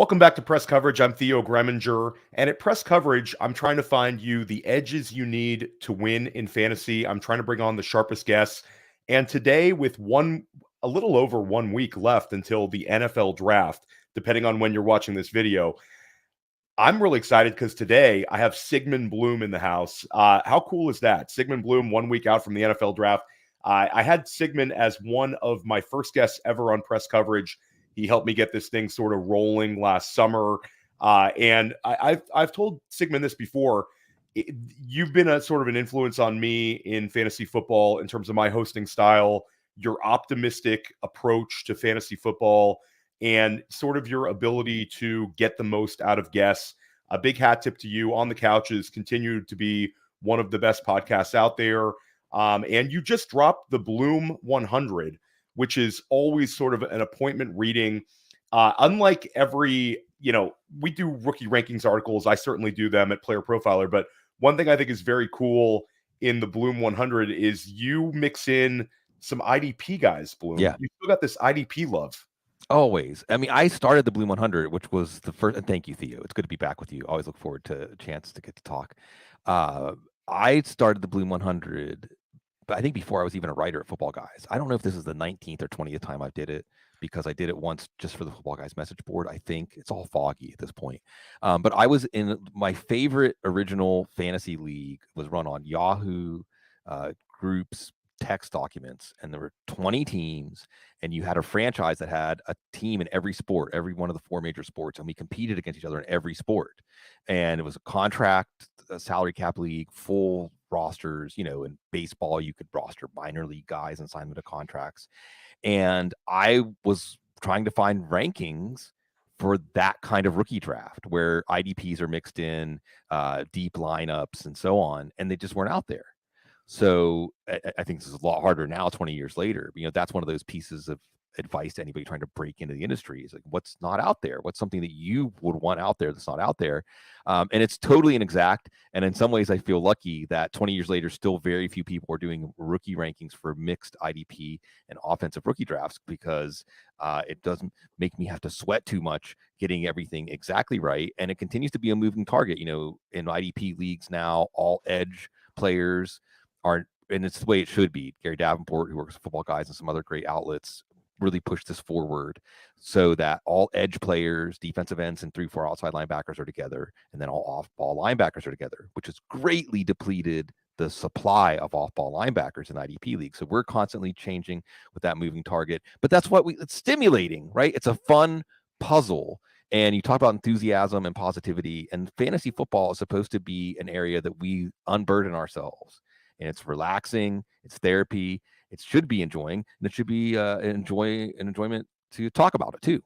Welcome back to Press Coverage. I'm Theo Gremminger. And at Press Coverage, I'm trying to find you the edges you need to win in fantasy. I'm trying to bring on the sharpest guests. And today, with a little over 1 week left until the NFL draft, depending on when you're watching this video, I'm really excited because today I have Sigmund Bloom in the house. How cool is that? Sigmund Bloom, 1 week out from the NFL draft. I had Sigmund as one of my first guests ever on Press Coverage. He helped me get this thing sort of rolling last summer. And I've told Sigmund this before. You've been a sort of an influence on me in fantasy football in terms of my hosting style, your optimistic approach to fantasy football, and sort of your ability to get the most out of guests. A big hat tip to you. On the Couches continued to be one of the best podcasts out there. And you just dropped the Bloom 100, which is always sort of an appointment reading. Unlike we do rookie rankings articles. I certainly do them at Player Profiler. But one thing I think is very cool in the Bloom 100 is you mix in some IDP guys, Bloom. Yeah. You still got this IDP love. Always. I mean, I started the Bloom 100, which was the first. And thank you, Theo. It's good to be back with you. Always look forward to a chance to get to talk. I started the Bloom 100, but I think before I was even a writer at Football Guys. I don't know if this is the 19th or 20th time I did it, because I did it once just for the Football Guys message board. I think it's all foggy at this point. But I was in my favorite original fantasy league was run on Yahoo Groups text documents, and there were 20 teams, and you had a franchise that had a team in every sport, every one of the four major sports, and we competed against each other in every sport. And it was a salary cap league, full rosters. In baseball you could roster minor league guys and sign them to contracts. And I was trying to find rankings for that kind of rookie draft where IDPs are mixed in, deep lineups and so on, and they just weren't out there. So I think this is a lot harder now, 20 years later. That's one of those pieces of advice to anybody trying to break into the industry is like, what's not out there? What's something that you would want out there that's not out there? And it's totally inexact. And in some ways, I feel lucky that 20 years later, still very few people are doing rookie rankings for mixed IDP and offensive rookie drafts, because it doesn't make me have to sweat too much getting everything exactly right. And it continues to be a moving target. In IDP leagues now, all edge players are, and it's the way it should be. Gary Davenport, who works with Football Guys and some other great outlets, really push this forward so that all edge players, defensive ends, and 3-4 outside linebackers are together, and then all off-ball linebackers are together, which has greatly depleted the supply of off-ball linebackers in IDP league. So we're constantly changing with that moving target, but that's what it's stimulating, right? It's a fun puzzle. And you talk about enthusiasm and positivity, and fantasy football is supposed to be an area that we unburden ourselves. And it's relaxing, it's therapy, it should be enjoying, and it should be enjoyment to talk about it too.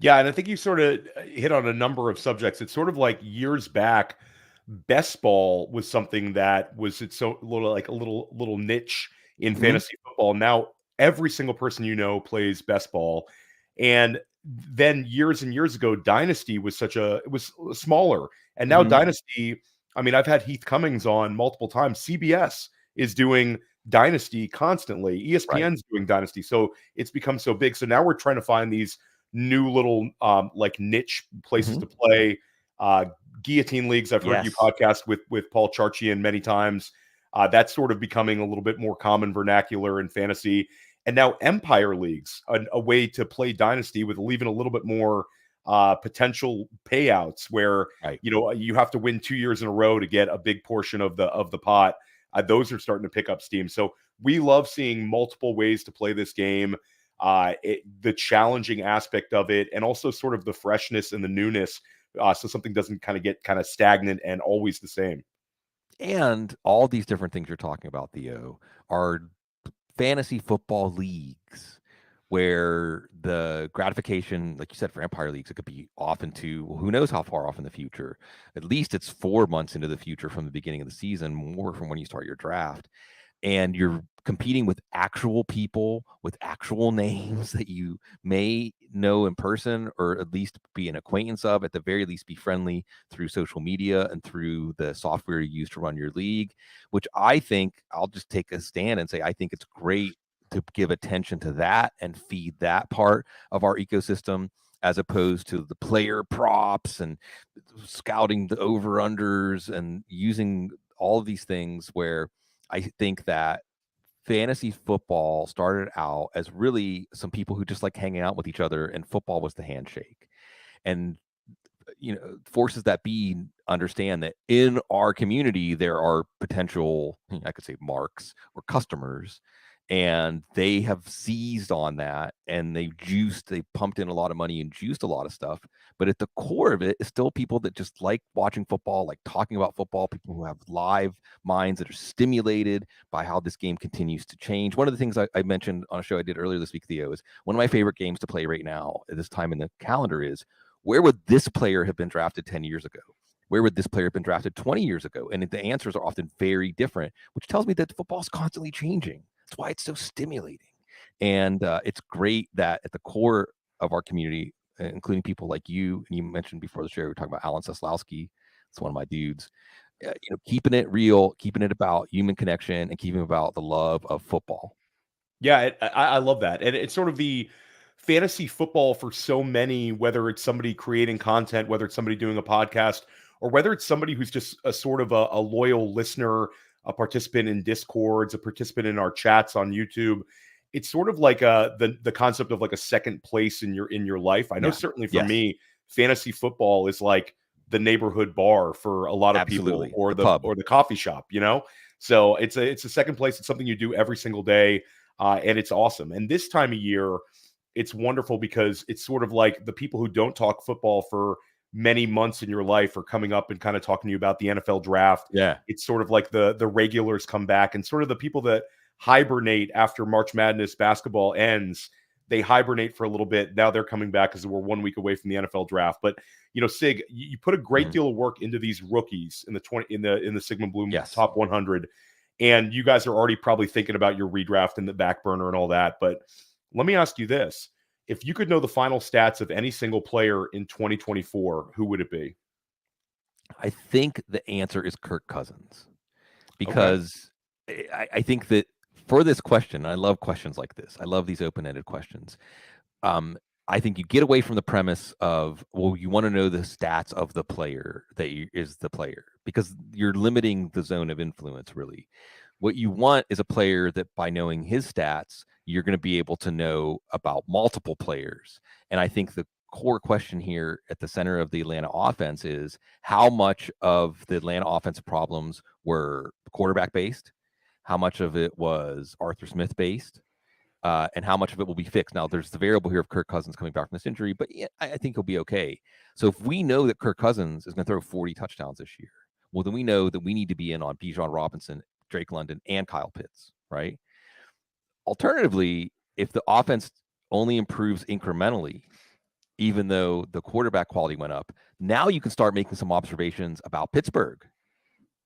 Yeah, and I think you sort of hit on a number of subjects. It's sort of like years back, best ball was something that was a little niche in fantasy football. Now every single person plays best ball, and then years and years ago, Dynasty was it was smaller, and now Dynasty. I mean, I've had Heath Cummings on multiple times. CBS is doing Dynasty constantly. ESPN's doing Dynasty. So it's become so big. So now we're trying to find these new little niche places to play. Guillotine leagues. I've heard you podcast with Paul Charchian many times. That's sort of becoming a little bit more common vernacular in fantasy. And now Empire leagues, a way to play Dynasty with even a little bit more potential payouts where you have to win 2 years in a row to get a big portion of the pot. Those are starting to pick up steam. So we love seeing multiple ways to play this game, the challenging aspect of it, and also sort of the freshness and the newness, so something doesn't get stagnant and always the same. And all these different things you're talking about, Theo, are fantasy football leagues where the gratification, like you said, for Empire leagues, it could be off into who knows how far off in the future. At least it's 4 months into the future from the beginning of the season, more from when you start your draft. And you're competing with actual people with actual names that you may know in person, or at least be an acquaintance of, at the very least be friendly through social media and through the software you use to run your league, which I think, I'll just take a stand and say, I think it's great to give attention to that and feed that part of our ecosystem as opposed to the player props and scouting the over-unders and using all of these things, where I think that fantasy football started out as really some people who just like hanging out with each other, and football was the handshake. And forces that be understand that in our community there are potential, I could say, marks or customers, and they have seized on that, and they pumped in a lot of money and juiced a lot of stuff. But at the core of it is still people that just like watching football, like talking about football, people who have live minds that are stimulated by how this game continues to change. One of the things I mentioned on a show I did earlier this week, Theo, is one of my favorite games to play right now at this time in the calendar is, where would this player have been drafted 10 years ago? Where would this player have been drafted 20 years ago? And the answers are often very different, which tells me that football is constantly changing. That's why it's so stimulating. And it's great that at the core of our community, including people like you, and you mentioned before the show, we were talking about Alan Seslowski. It's one of my dudes. Keeping it real, keeping it about human connection, and keeping about the love of football. Yeah, I love that. And it's sort of the fantasy football for so many, whether it's somebody creating content, whether it's somebody doing a podcast, or whether it's somebody who's just a sort of a loyal listener, a participant in Discords, a participant in our chats on YouTube. It's sort of like the concept of like a second place in your life. I know certainly for me, fantasy football is like the neighborhood bar for a lot of people, or the pub, or the coffee shop, So it's a second place. It's something you do every single day. And it's awesome. And this time of year, it's wonderful because it's sort of like the people who don't talk football for many months in your life are coming up and kind of talking to you about the NFL draft. Yeah. It's sort of like the regulars come back, and sort of the people that hibernate after March Madness basketball ends. They hibernate for a little bit. Now they're coming back because we're 1 week away from the NFL draft. But Sig, you put a great deal of work into these rookies in the Sigmund Bloom top 100. And you guys are already probably thinking about your redraft in the back burner and all that. But let me ask you this. If you could know the final stats of any single player in 2024, who would it be? I think the answer is Kirk Cousins. Because I think that for this question, I love questions like this. I love these open-ended questions. I think you get away from the premise of, well, you want to know the stats of the player that is the player, because you're limiting the zone of influence, really. What you want is a player that by knowing his stats, you're going to be able to know about multiple players. And I think the core question here at the center of the Atlanta offense is, how much of the Atlanta offensive problems were quarterback based? How much of it was Arthur Smith based? And how much of it will be fixed? Now, there's the variable here of Kirk Cousins coming back from this injury, but yeah, I think he'll be okay. So if we know that Kirk Cousins is going to throw 40 touchdowns this year, well, then we know that we need to be in on Bijan Robinson, Drake London, and Kyle Pitts, right? Alternatively, if the offense only improves incrementally, even though the quarterback quality went up, now you can start making some observations about Pittsburgh.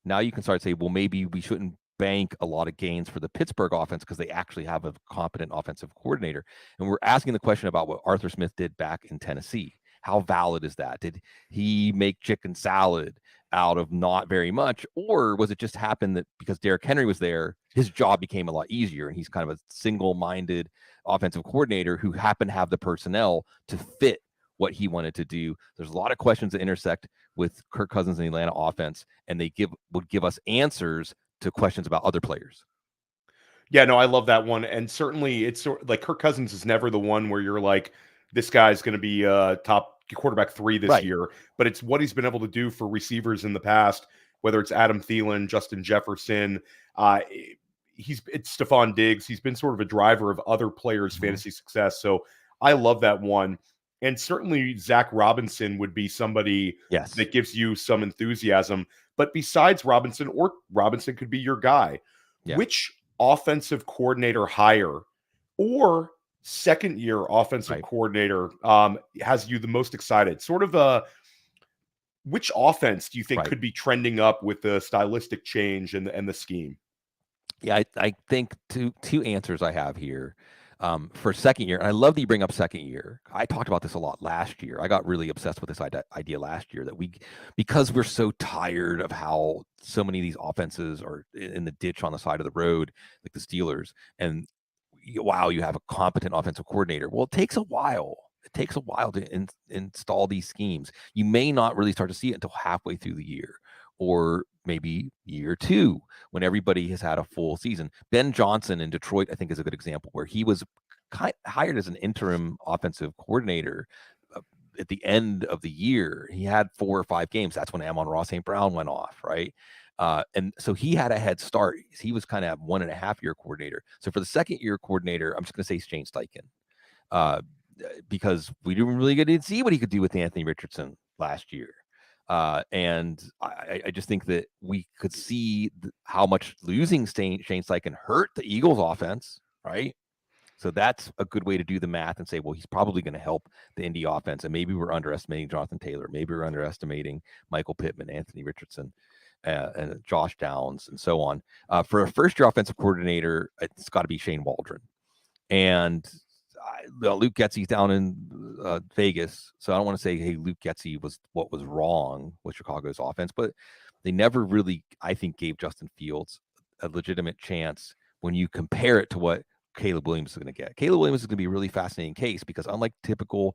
Now you can start to say, well, maybe we shouldn't bank a lot of gains for the Pittsburgh offense because they actually have a competent offensive coordinator. And we're asking the question about what Arthur Smith did back in Tennessee. How valid is that? Did he make chicken salad out of not very much? Or was it just happen that because Derrick Henry was there, his job became a lot easier, and he's kind of a single-minded offensive coordinator who happened to have the personnel to fit what he wanted to do? There's a lot of questions that intersect with Kirk Cousins and the Atlanta offense, and they would give us answers to questions about other players. Yeah, no, I love that one. And certainly it's sort of like Kirk Cousins is never the one where you're like, this guy's going to be top quarterback 3 this year, but it's what he's been able to do for receivers in the past, whether it's Adam Thielen, Justin Jefferson, it's Stephon Diggs. He's been sort of a driver of other players' fantasy success. So I love that one. And certainly Zach Robinson would be somebody that gives you some enthusiasm. But besides Robinson, or Robinson could be your guy, which offensive coordinator hire or second-year offensive coordinator has you the most excited? Sort of which offense do you think could be trending up with the stylistic change and the scheme? Yeah, I think two answers I have here. For second year, and I love that you bring up second year. I talked about this a lot last year. I got really obsessed with this idea last year that because we're so tired of how so many of these offenses are in the ditch on the side of the road, like the Steelers, and wow, you have a competent offensive coordinator. Well, it takes a while. it takes a while to install these schemes. You may not really start to see it until halfway through the year, or maybe year 2 when everybody has had a full season. Ben Johnson in Detroit, I think, is a good example where he was hired as an interim offensive coordinator at the end of the year. He had 4 or 5 games. That's when Amon-Ra St. Brown went off, right? And so he had a head start. He was kind of 1.5 year coordinator. So for the second year coordinator, I'm just going to say Shane Steichen, because we didn't really get to see what he could do with Anthony Richardson last year. And I just think that we could see how much losing Shane Steichen hurt the Eagles offense, right? So that's a good way to do the math and say, well, he's probably going to help the Indy offense. And maybe we're underestimating Jonathan Taylor. Maybe we're underestimating Michael Pittman, Anthony Richardson, and Josh Downs, and so on. For a first-year offensive coordinator, it's got to be Shane Waldron. And Luke Getsy's down in Vegas, so I don't want to say, hey, Luke Getsy was what was wrong with Chicago's offense, but they never really, I think, gave Justin Fields a legitimate chance when you compare it to what Caleb Williams is going to get. Caleb Williams is going to be a really fascinating case because unlike typical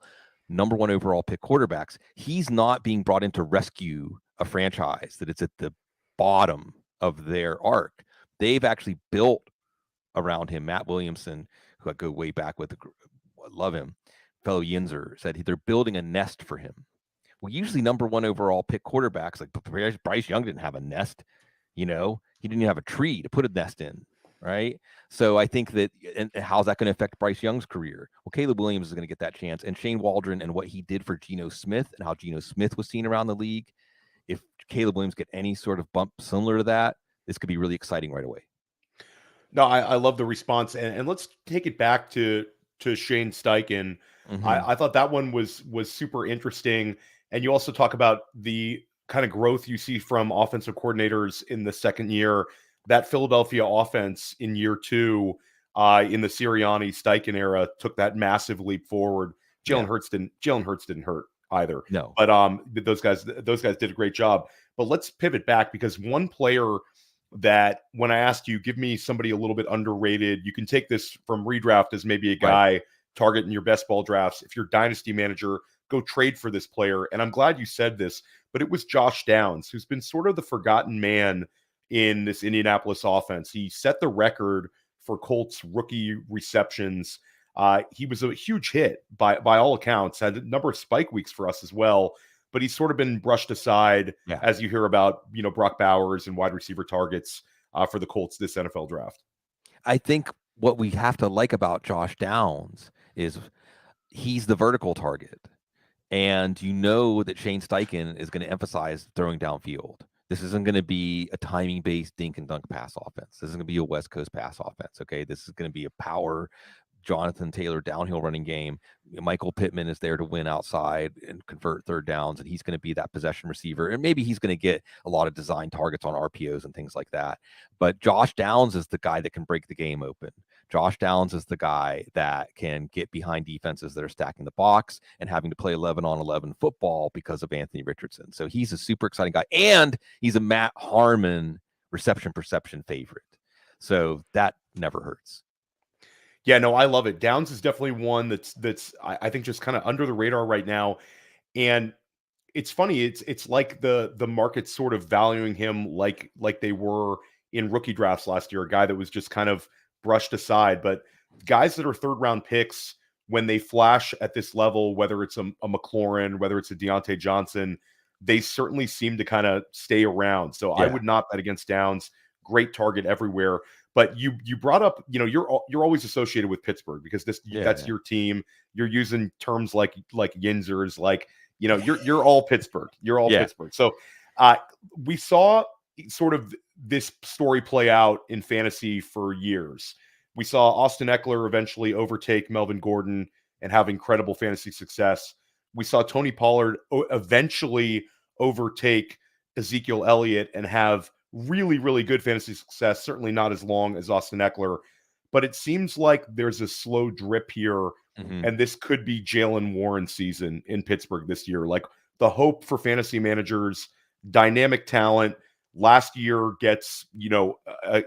number 1 overall pick quarterbacks, he's not being brought in to rescue a franchise that it's at the bottom of their arc. They've actually built around him. Matt Williamson, who I go way back with, I love him, fellow Yinzer, said they're building a nest for him. Well, usually number 1 overall pick quarterbacks, like Bryce Young, didn't have a nest. He didn't even have a tree to put a nest in, right? So I think that, and how's that going to affect Bryce Young's career? Well, Caleb Williams is going to get that chance, and Shane Waldron and what he did for Geno Smith and how Geno Smith was seen around the league. If Caleb Williams get any sort of bump similar to that, this could be really exciting right away. No, I love the response, and let's take it back to Shane Steichen. Mm-hmm. I thought that one was super interesting, and you also talk about the kind of growth you see from offensive coordinators in the second year. That Philadelphia offense in year 2, in the Sirianni Steichen era, took that massive leap forward. Jalen Hurts didn't hurt either. No, but those guys did a great job. But let's pivot back, because one player that, when I asked you, give me somebody a little bit underrated, you can take this from redraft as maybe a guy target in your best ball drafts. If you're dynasty manager, go trade for this player. And I'm glad you said this, but it was Josh Downs, who's been sort of the forgotten man in this Indianapolis offense. He set the record for Colts rookie receptions. He was a huge hit by all accounts, had a number of spike weeks for us as well, but he's sort of been brushed aside as you hear about, Brock Bowers and wide receiver targets for the Colts this NFL draft. I think what we have to like about Josh Downs is he's the vertical target. And that Shane Steichen is going to emphasize throwing downfield. This isn't going to be a timing-based dink and dunk pass offense. This is going to be a West Coast pass offense, okay? This is going to be a power Jonathan Taylor downhill running game. Michael Pittman is there to win outside and convert third downs, and he's going to be that possession receiver. And maybe he's going to get a lot of design targets on RPOs and things like that. But Josh Downs is the guy that can break the game open. Josh Downs is the guy that can get behind defenses that are stacking the box and having to play 11-on-11 football because of Anthony Richardson. So he's a super exciting guy, and he's a Matt Harmon reception perception favorite. So that never hurts. Yeah, no, I love it. Downs is definitely one that's I think just kind of under the radar right now. And it's funny, it's like the market's sort of valuing him like they were in rookie drafts last year, a guy that was just kind of brushed aside. But guys that are third round picks, when they flash at this level, whether it's a McLaurin, whether it's a Deontay Johnson, they certainly seem to kind of stay around. So I would not bet against Downs. Great target everywhere. But you brought up, you're always associated with Pittsburgh because that's your team. You're using terms like Yinzers, you're all Pittsburgh. You're all Pittsburgh. So we saw sort of this story play out in fantasy for years. We saw Austin Eckler eventually overtake Melvin Gordon and have incredible fantasy success. We saw Tony Pollard eventually overtake Ezekiel Elliott and have really, really good fantasy success, certainly not as long as Austin Eckler, but it seems like there's a slow drip here, and this could be Jaylen Warren season in Pittsburgh this year. Like, the hope for fantasy managers, dynamic talent, last year gets,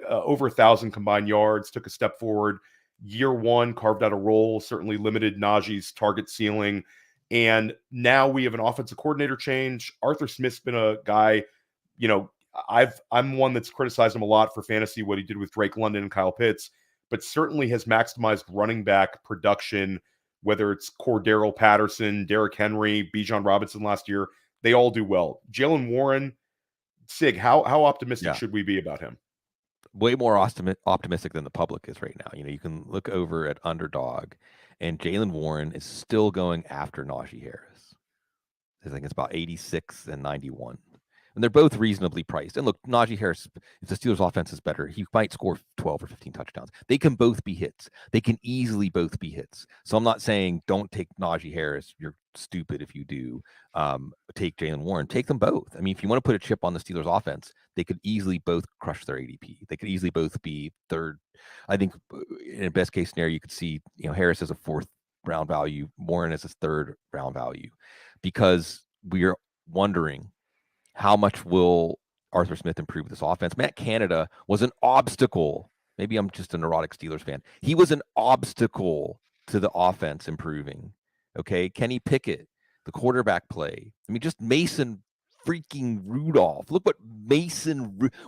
over 1,000 combined yards, took a step forward. year one, carved out a role, certainly limited Najee's target ceiling. And now we have an offensive coordinator change. Arthur Smith's been a guy, you know, I'm one that's criticized him a lot for fantasy, what he did with Drake London and Kyle Pitts, but certainly has maximized running back production, whether it's Cordero Patterson, Derrick Henry, Bijan Robinson last year. They all do well. Jaylen Warren, Sig, how optimistic should we be about him? Way more optimistic than the public is right now. You know, you can look over at Underdog, and Jaylen Warren is still going after Najee Harris. I think it's about 86 and 91. And they're both reasonably priced. And look, Najee Harris, if the Steelers' offense is better, he might score 12 or 15 touchdowns. They can both be hits. They can easily both be hits. So I'm not saying don't take Najee Harris. You're stupid if you do. Take Jaylen Warren. Take them both. I mean, if you want to put a chip on the Steelers' offense, they could easily both crush their ADP. They could easily both be third. I think in a best case scenario, you could see, you know, Harris as a 4th round value, Warren as a 3rd round value, because we are wondering, how much will Arthur Smith improve this offense? Matt Canada was an obstacle. Maybe I'm just a neurotic Steelers fan. He was an obstacle to the offense improving. Okay. Kenny Pickett, the quarterback play. I mean, just Mason freaking Rudolph. Look what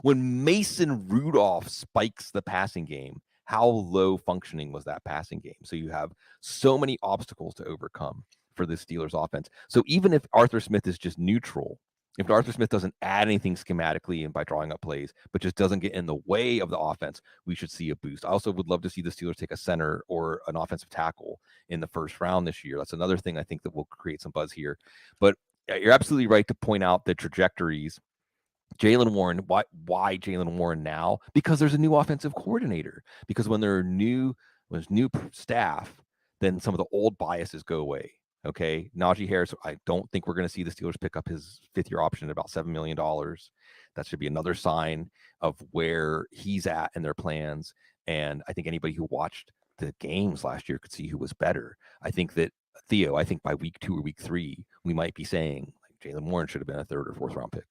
when Mason Rudolph spikes the passing game, how low functioning was that passing game? So you have so many obstacles to overcome for the Steelers offense. So even if Arthur Smith is just neutral, if Arthur Smith doesn't add anything schematically and by drawing up plays, but just doesn't get in the way of the offense, we should see a boost. I also would love to see the Steelers take a center or an offensive tackle in the 1st round this year. That's another thing I think that will create some buzz here. But you're absolutely right to point out the trajectories. Jaylen Warren, why Jaylen Warren now? Because there's a new offensive coordinator. Because when there's new staff, then some of the old biases go away. Okay, Najee Harris, I don't think we're going to see the Steelers pick up his 5th-year option at about $7 million. That should be another sign of where he's at in their plans. And I think anybody who watched the games last year could see who was better. I think that, Theo, by week 2 or week 3, we might be saying like, Jaylen Warren should have been a 3rd or 4th round pick.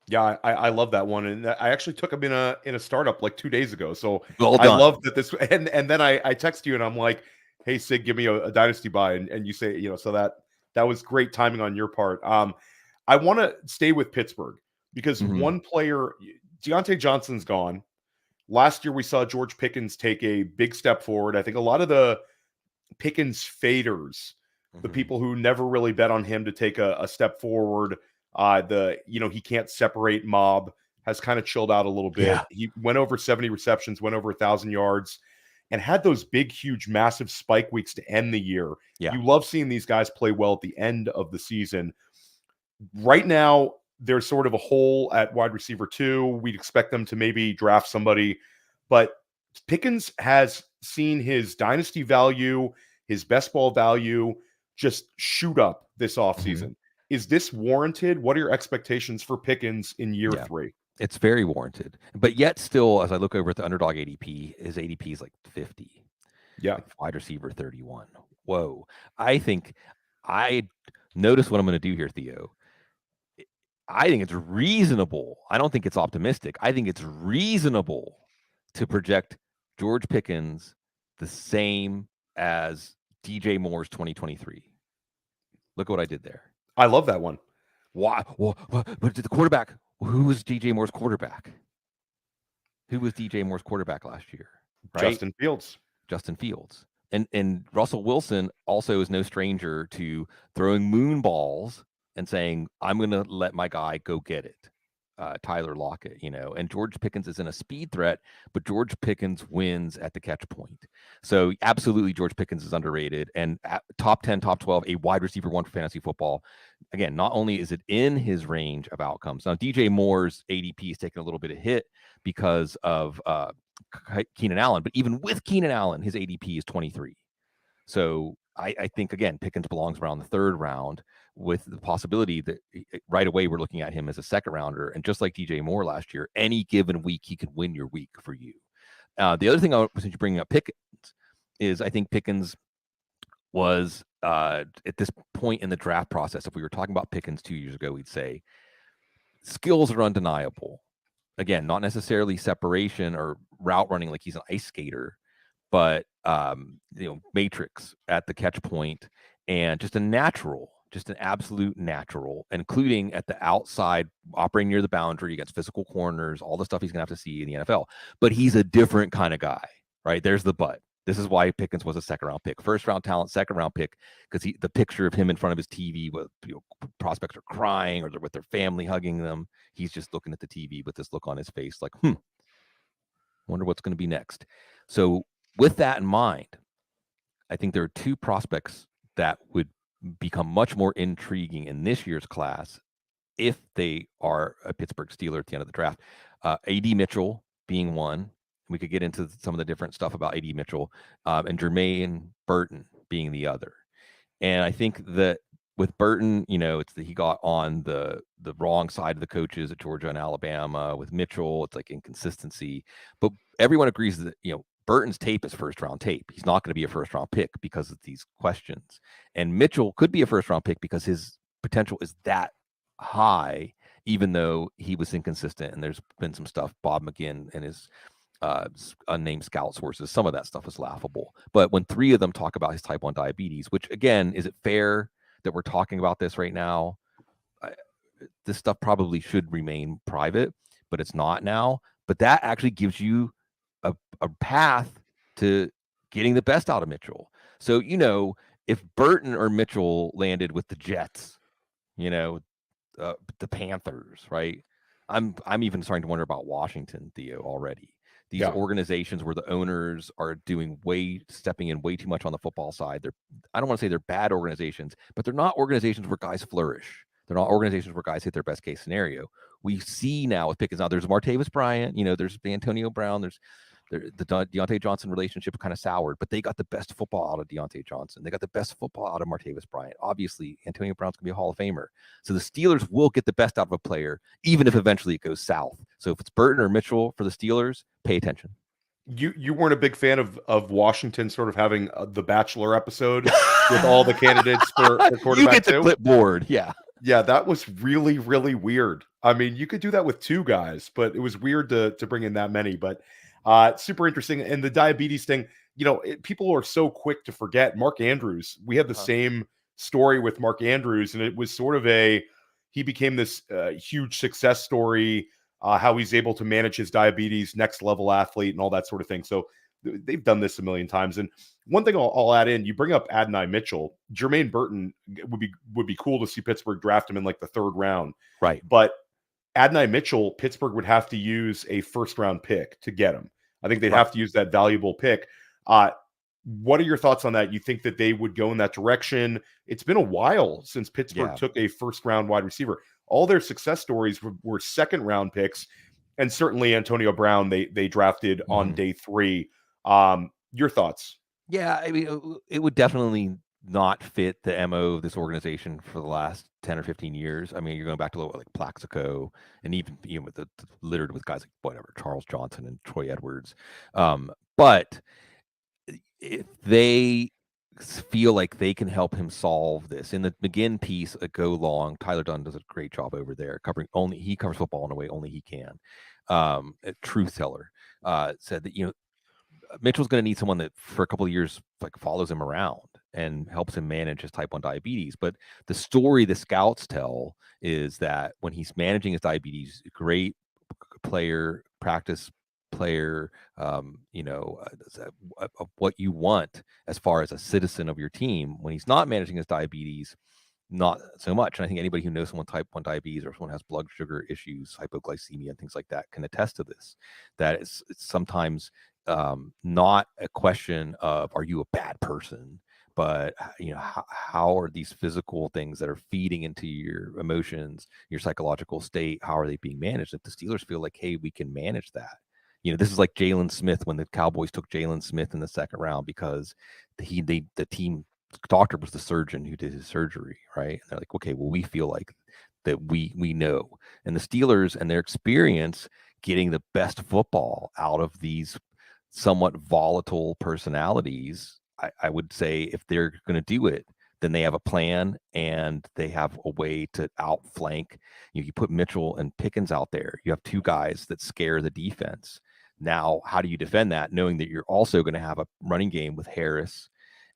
Yeah, I love that one, and I actually took him in a startup like 2 days ago. So Well I done. love that this, and then I text you and I'm like, hey Sig, give me a dynasty buy, and you say, you know, so that was great timing on your part. I want to stay with Pittsburgh because one player, Deontay Johnson's gone. Last year we saw George Pickens take a big step forward. I think a lot of the Pickens faders, the people who never really bet on him to take a step forward, he can't separate mob, has kind of chilled out a little bit. Yeah. He went over 70 receptions, went over 1,000 yards, and had those big, huge, massive spike weeks to end the year. Yeah. You love seeing these guys play well at the end of the season. Right now, there's sort of a hole at wide receiver 2. We'd expect them to maybe draft somebody, but Pickens has seen his dynasty value, his best ball value just shoot up this offseason. Is this warranted? What are your expectations for Pickens in year 3? It's very warranted, but yet still, as I look over at the Underdog ADP, his ADP is like 50. Yeah. Like wide receiver 31. Whoa. I notice what I'm going to do here, Theo. I think it's reasonable. I don't think it's optimistic. I think it's reasonable to project George Pickens the same as DJ Moore's 2023. Look at what I did there. I love that one. Why? Well, but the quarterback, who was DJ Moore's quarterback? Who was DJ Moore's quarterback last year? Right? Justin Fields. And Russell Wilson also is no stranger to throwing moon balls and saying, I'm going to let my guy go get it. Tyler Lockett, and George Pickens isn't a speed threat, but George Pickens wins at the catch point. So absolutely, George Pickens is underrated and top 10, top 12, a wide receiver 1 for fantasy football. Again, not only is it in his range of outcomes. Now, DJ Moore's ADP is taking a little bit of hit because of Keenan Allen, but even with Keenan Allen, his ADP is 23. So I think, again, Pickens belongs around the 3rd round with the possibility that right away we're looking at him as a 2nd rounder. And just like DJ Moore last year, any given week, he could win your week for you. The other thing, since you're bringing up Pickens, is I think Pickens was at this point in the draft process, if we were talking about Pickens 2 years ago, we'd say skills are undeniable. Again, not necessarily separation or route running like he's an ice skater, but matrix at the catch point, and just an absolute natural, including at the outside, operating near the boundary against physical corners, all the stuff he's gonna have to see in the NFL. But he's a different kind of guy, right? There's the but. This is why Pickens was a second-round pick, first-round talent, second-round pick, because the picture of him in front of his TV with prospects are crying or they're with their family hugging them. He's just looking at the TV with this look on his face, like, wonder what's going to be next. So with that in mind, I think there are two prospects that would become much more intriguing in this year's class if they are a Pittsburgh Steeler at the end of the draft. A.D. Mitchell being one. We could get into some of the different stuff about A.D. Mitchell, and Jermaine Burton being the other. And I think that with Burton, it's that he got on the wrong side of the coaches at Georgia and Alabama. With Mitchell, it's like inconsistency. But everyone agrees that, Burton's tape is first-round tape. He's not going to be a first-round pick because of these questions. And Mitchell could be a first-round pick because his potential is that high, even though he was inconsistent. And there's been some stuff, Bob McGinn and his unnamed scout sources, some of that stuff is laughable. But when three of them talk about his type 1 diabetes, which again, is it fair that we're talking about this right now? This stuff probably should remain private, but it's not now. But that actually gives you a path to getting the best out of Mitchell. So, if Burton or Mitchell landed with the Jets, the Panthers, right? I'm even starting to wonder about Washington, Theo, already. These organizations where the owners are stepping in way too much on the football side. I don't want to say they're bad organizations, but they're not organizations where guys flourish. They're not organizations where guys hit their best case scenario. We see now with Pickens, now there's Martavis Bryant, there's Antonio Brown, there's the Deontay Johnson relationship kind of soured, but they got the best football out of Deontay Johnson. They got the best football out of Martavis Bryant. Obviously, Antonio Brown's going to be a Hall of Famer. So the Steelers will get the best out of a player, even if eventually it goes south. So if it's Burton or Mitchell for the Steelers, pay attention. You weren't a big fan of Washington sort of having the Bachelor episode with all the candidates for quarterback. You get the clipboard, yeah. Yeah, that was really, really weird. I mean, you could do that with two guys, but it was weird to bring in that many. But super interesting. And the diabetes thing, people are so quick to forget. Mark Andrews, we had the same story with Mark Andrews, and it was sort of he became this huge success story, how he's able to manage his diabetes, next level athlete, and all that sort of thing. So they've done this a million times. And one thing I'll add in, you bring up Adonai Mitchell, Jermaine Burton would be cool to see Pittsburgh draft him in like the third round. Right. But Adonai Mitchell, Pittsburgh would have to use a first-round pick to get him. I think they'd have to use that valuable pick. What are your thoughts on that? You think that they would go in that direction? It's been a while since Pittsburgh took a first-round wide receiver. All their success stories were second-round picks, and certainly Antonio Brown they drafted on day 3. Your thoughts? Yeah, I mean, it would definitely not fit the MO of this organization for the last 10 or 15 years. I mean, you're going back to like Plaxico, and even with the littered with guys like Charles Johnson and Troy Edwards. But if they feel like they can help him solve this in the McGinn piece, a go long, Tyler Dunn does a great job over there he covers football in a way only he can. A truth teller said that Mitchell's going to need someone that for a couple of years like follows him around and helps him manage his type 1 diabetes. But the story the scouts tell is that when he's managing his diabetes, great player, practice player, what you want as far as a citizen of your team. When he's not managing his diabetes, not so much. And I think anybody who knows someone type 1 diabetes or someone has blood sugar issues, hypoglycemia, and things like that can attest to this. That it's sometimes not a question of are you a bad person, but how are these physical things that are feeding into your emotions, your psychological state, how are they being managed? If the Steelers feel like, hey, we can manage that. This is like Jaylen Smith when the Cowboys took Jaylen Smith in the second round because the team doctor was the surgeon who did his surgery, right? And they're like, okay, well, we feel like that we know. And the Steelers and their experience getting the best football out of these somewhat volatile personalities, I would say if they're going to do it, then they have a plan and they have a way to outflank. You put Mitchell and Pickens out there. You have two guys that scare the defense. Now, how do you defend that, knowing that you're also going to have a running game with Harris,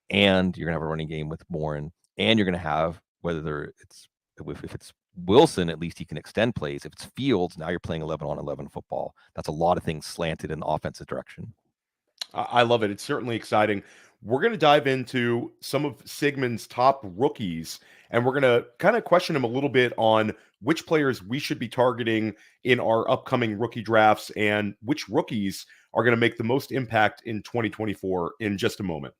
and you're going to have a running game with Warren, and you're going to have, whether it's if it's Wilson, at least he can extend plays. If it's Fields, now you're playing 11 on 11 football. That's a lot of things slanted in the offensive direction. I love it. It's certainly exciting. We're going to dive into some of Sigmund's top rookies, and we're going to kind of question him a little bit on which players we should be targeting in our upcoming rookie drafts and which rookies are going to make the most impact in 2024 in just a moment.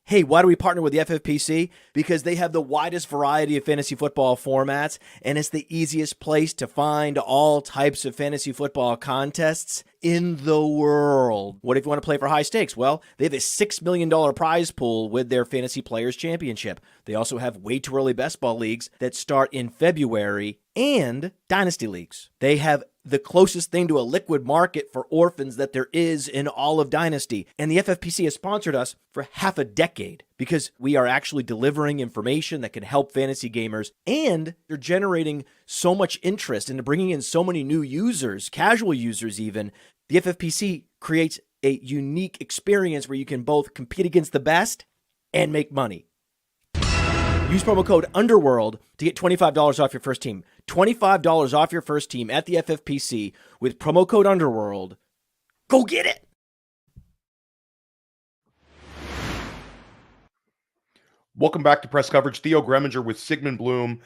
Hey, why do we partner with the FFPC? Because they have the widest variety of fantasy football formats, and it's the easiest place to find all types of fantasy football contests in the world. What if you want to play for high stakes? Well, they have a $6 million prize pool with their Fantasy Players Championship. They also have way too early best ball leagues that start in February and Dynasty leagues. They have the closest thing to a liquid market for orphans that there is in all of Dynasty. And the FFPC has sponsored us for half a decade because we are actually delivering information that can help fantasy gamers, and they're generating so much interest and bringing in so many new users, casual users even. The FFPC creates a unique experience where you can both compete against the best and make money. Use promo code UNDERWORLD to get $25 off your first team. $25 off your first team at the FFPC with promo code UNDERWORLD. Go get it! Welcome back to Press Coverage. Theo Gremminger with Sigmund Bloom.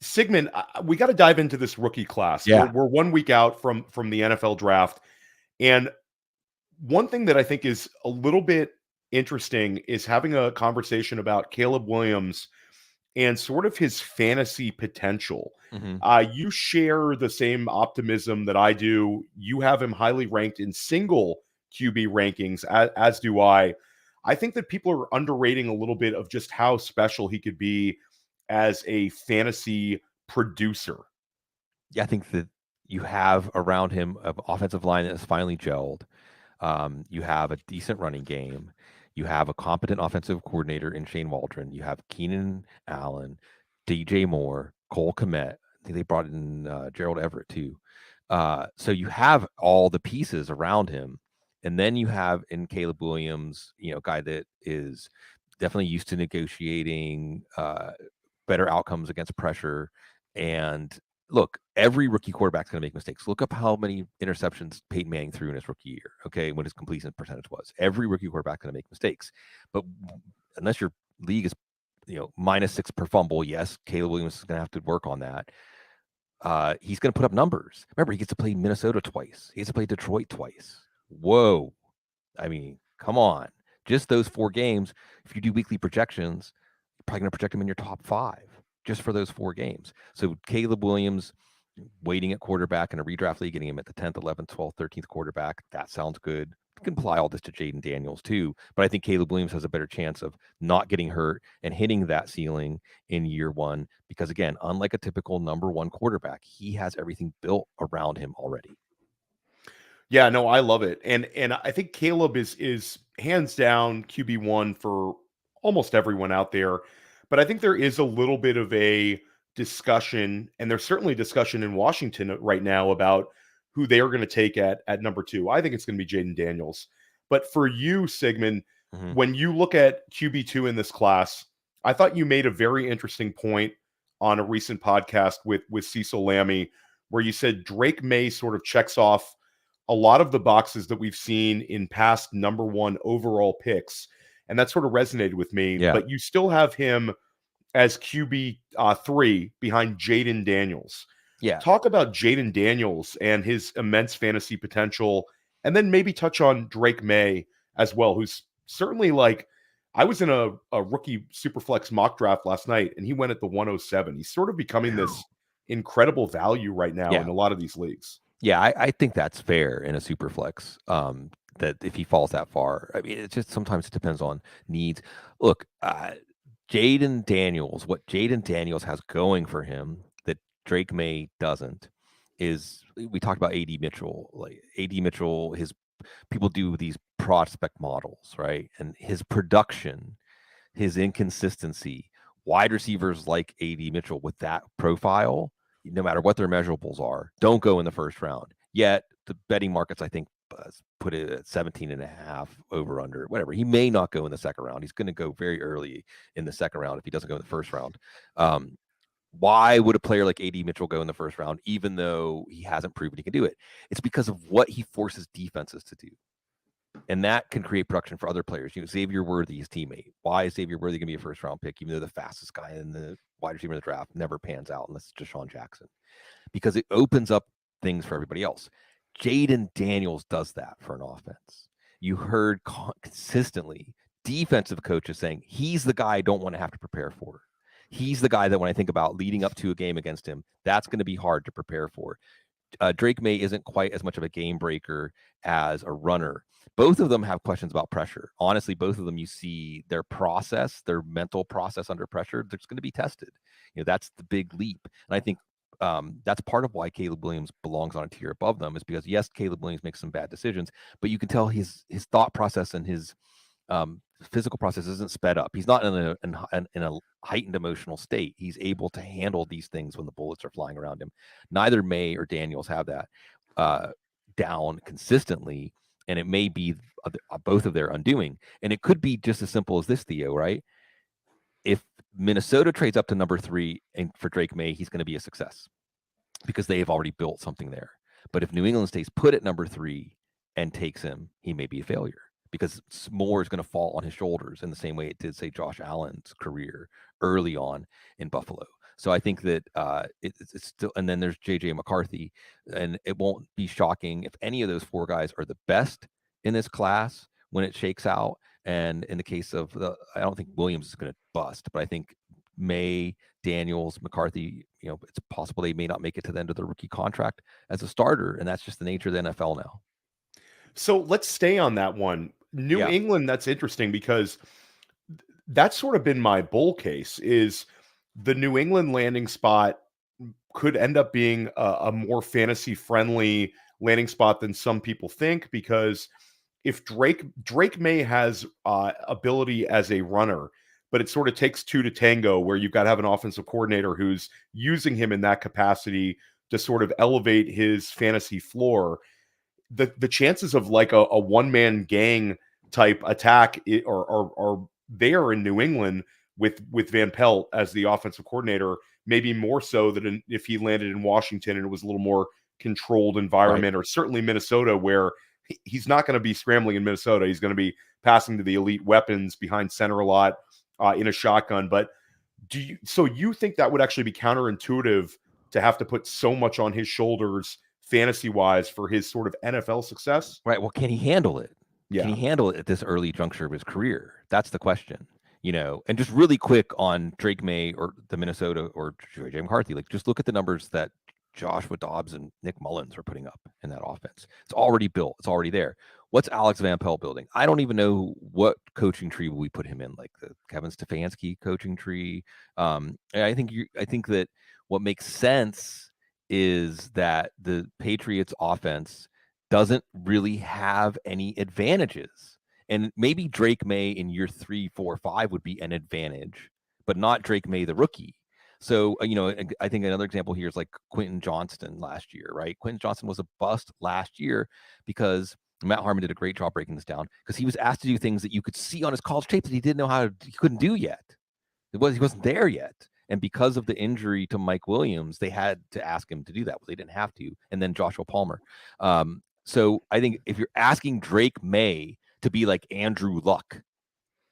Sigmund, we got to dive into this rookie class. Yeah. We're 1 week out from the NFL draft. And one thing that I think is a little bit interesting is having a conversation about Caleb Williams and sort of his fantasy potential. Mm-hmm. You share the same optimism that I do. You have him highly ranked in single QB rankings, as do I. I think that people are underrating a little bit of just how special he could be as a fantasy producer. Yeah, I think that you have around him an offensive line that has finally gelled. You have a decent running game. You have a competent offensive coordinator in Shane Waldron. You have Keenan Allen, DJ Moore, Cole Kmet. I think they brought in Gerald Everett too. So you have all the pieces around him. And then you have in Caleb Williams, a guy that is definitely used to negotiating better outcomes against pressure. And look, every rookie quarterback's going to make mistakes. Look up how many interceptions Peyton Manning threw in his rookie year, okay, when his completion percentage was. Every rookie quarterback going to make mistakes. But unless your league is, -6 per fumble, yes, Caleb Williams is going to have to work on that. He's going to put up numbers. Remember, he gets to play Minnesota twice. He gets to play Detroit twice. Whoa. I mean, come on. Just those 4 games, if you do weekly projections, you're probably going to project him in your top 5 just for those 4 games. So Caleb Williams waiting at quarterback in a redraft league, getting him at the 10th, 11th, 12th, 13th quarterback. That sounds good. You can apply all this to Jayden Daniels too, but I think Caleb Williams has a better chance of not getting hurt and hitting that ceiling in year 1 because, again, unlike a typical number 1 quarterback, he has everything built around him already. Yeah, no, I love it. And I think Caleb is hands down QB1 for almost everyone out there. But I think there is a little bit of a discussion, and there's certainly discussion in Washington right now about who they are going to take at number 2. I think it's going to be Jayden Daniels. But for you, Sigmund, when you look at QB2 in this class, I thought you made a very interesting point on a recent podcast with Cecil Lammey, where you said Drake May sort of checks off a lot of the boxes that we've seen in past number 1 overall picks. And that sort of resonated with me. Yeah. But you still have him as QB 3 behind Jayden Daniels. Yeah. Talk about Jayden Daniels and his immense fantasy potential, and then maybe touch on Drake May as well, who's certainly I was in a rookie Superflex mock draft last night, and he went at the 107. He's sort of becoming this incredible value right now in a lot of these leagues. Yeah, I think that's fair in a super flex. That if he falls that far, I mean, it just sometimes it depends on needs. Look, Jayden Daniels, what Jayden Daniels has going for him that Drake May doesn't is we talked about AD Mitchell. Like AD Mitchell, his people do these prospect models, right? And his production, his inconsistency wide receivers like A.D. Mitchell with that profile, no matter what their measurables are, don't go in the first round. Yet the betting markets, I think, put it at 17.5 over under, whatever. He may not go in the second round. He's going to go very early in the second round if he doesn't go in the first round. Why would a player like A.D. Mitchell go in the first round, even though he hasn't proven he can do it? It's because of what he forces defenses to do. And that can create production for other players. Xavier Worthy, his teammate. Why is Xavier Worthy going to be a first round pick, even though the fastest guy in the wide receiver in the draft never pans out unless it's Deshaun Jackson? Because it opens up things for everybody else. Jayden Daniels does that for an offense. You heard consistently defensive coaches saying, he's the guy I don't want to have to prepare for. He's the guy that when I think about leading up to a game against him, that's going to be hard to prepare for. Drake May isn't quite as much of a game breaker as a runner. Both of them have questions about pressure. Honestly, both of them, you see their process, their mental process under pressure, that's going to be tested. That's the big leap. And I think that's part of why Caleb Williams belongs on a tier above them, is because, yes, Caleb Williams makes some bad decisions, but you can tell his thought process and his physical process isn't sped up. He's not in a heightened emotional state. He's able to handle these things when the bullets are flying around him. Neither May or Daniels have that down consistently, and it may be both of their undoing. And it could be just as simple as this, Theo, right? If Minnesota trades up to number 3 and for Drake May, he's going to be a success because they have already built something there. But if New England stays put at number 3 and takes him, he may be a failure, because more is going to fall on his shoulders in the same way it did, say, Josh Allen's career early on in Buffalo. So I think that it's still, and then there's J.J. McCarthy, and it won't be shocking if any of those 4 guys are the best in this class when it shakes out. And in the case of I don't think Williams is going to bust, but I think May, Daniels, McCarthy, it's possible they may not make it to the end of their rookie contract as a starter, and that's just the nature of the NFL now. So let's stay on that one. New England, that's interesting because that's sort of been my bull case, is the New England landing spot could end up being a more fantasy-friendly landing spot than some people think, because if Drake May has ability as a runner, but it sort of takes 2 to tango, where you've got to have an offensive coordinator who's using him in that capacity to sort of elevate his fantasy floor. The chances of like a one-man gang type attack are there in New England with Van Pelt as the offensive coordinator, maybe more so than if he landed in Washington and it was a little more controlled environment, right? Or certainly Minnesota, where he's not going to be scrambling in Minnesota. He's going to be passing to the elite weapons behind center a lot in a shotgun. But you think that would actually be counterintuitive to have to put so much on his shoulders fantasy-wise for his sort of NFL success? Right. Well, can he handle it? Yeah. Can he handle it at this early juncture of his career? That's the question. And just really quick on Drake May or the Minnesota or J.J. McCarthy, like just look at the numbers that Joshua Dobbs and Nick Mullins are putting up in that offense. It's already built. It's already there. What's Alex Van Pelt building? I don't even know what coaching tree will we put him in, like the Kevin Stefanski coaching tree. I think that what makes sense is that the Patriots offense doesn't really have any advantages. And maybe Drake May in year 3, 4, 5 would be an advantage, but not Drake May, the rookie. So, I think another example here is like Quentin Johnston last year, right? Quentin Johnston was a bust last year because Matt Harmon did a great job breaking this down, because he was asked to do things that you could see on his college tape that he didn't know he couldn't do yet. He wasn't there yet. And because of the injury to Mike Williams, they had to ask him to do that. Well, they didn't have to. And then Joshua Palmer. So I think if you're asking Drake May to be like Andrew Luck,